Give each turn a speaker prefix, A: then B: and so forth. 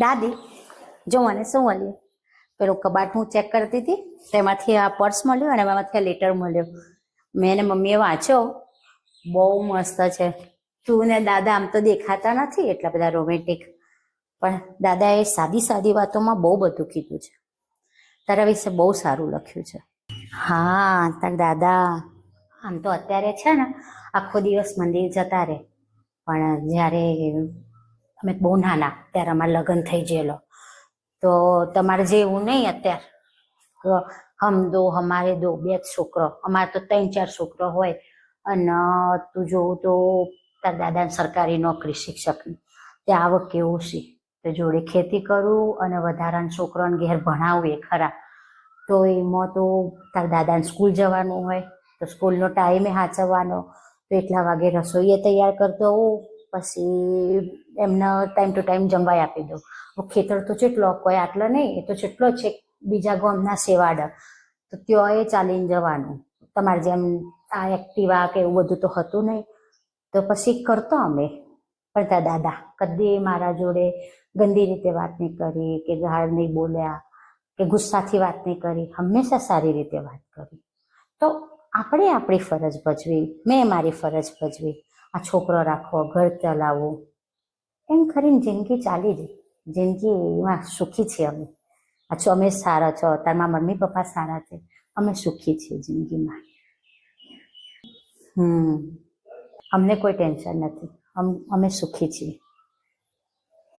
A: દાદી જો મને શું મળ્યું, પેલું કબાટ હું ચેક કરતી હતી તેમાંથી આ પર્સ મળ્યું અને એમાંથી આ લેટર મળ્યો. મેં ને મમ્મીએ વાંચ્યો, બહુ મસ્ત છે. તું ને દાદા આમ તો દેખાતા નથી એટલા બધા રોમેન્ટિક, પણ દાદાએ સાદી સાદી વાતોમાં બહુ બધું કીધું છે. તારા વિશે બહુ સારું લખ્યું છે. હા, તાર દાદા આમ તો અત્યારે છે ને આખો દિવસ મંદિર જતા રહે, પણ જ્યારે અમે બહુ નાના ત્યારે અમારા લગ્ન થઈ ગયેલો, તો તમારે જેવું નહીં અત્યારે હમ દો હમારે દો, બે જ છોકરો, અમારે તો 3-4 છોકરો હોય. અને તું જોવું તો તાર દાદાને સરકારી નોકરી શિક્ષકની, તે આવક કેવું છે, તો જોડે ખેતી કરું અને વધારાના છોકરાને ઘેર ભણાવું એ ખરા. તો એમાં તો તાર દાદાને સ્કૂલ જવાનું હોય તો સ્કૂલનો ટાઈમે સાચવવાનો, તો એટલા વાગે રસોઈએ તૈયાર કરતો હોઉં, પછી એમને ટાઈમ ટુ ટાઈમ જમવાય આપી દઉં. ખેતર તો જેટલો કોઈ આટલો નહીં, એ તો જેટલો છે બીજા ગામના સેવાડ, તો ત્યોએ ચાલીને જવાનું. તમારે જેમ આ એક્ટિવા કે એવું બધું તો હતું નહીં, તો પછી કરતો અમે. પણ તાર દાદા કદી મારા જોડે ગંદી રીતે વાત નહીં કરી, કે ગાળ નહીં બોલ્યા, કે ગુસ્સાથી વાત નહીં કરી, હંમેશા સારી રીતે વાત કરી. તો આપણે આપણી ફરજ ભજવી, મેં મારી ફરજ ભજવી, આ છોકરો રાખવો, ઘર ચલાવવું, એમ કરીને જિંદગી ચાલી ગઈ. જિંદગીમાં સુખી છીએ અમે. અચ્છા, અમે સારા છો, તારા મમ્મી પપ્પા સારા છે, અમે સુખી છીએ જિંદગીમાં. અમને કોઈ ટેન્શન નથી, અમે સુખી છીએ.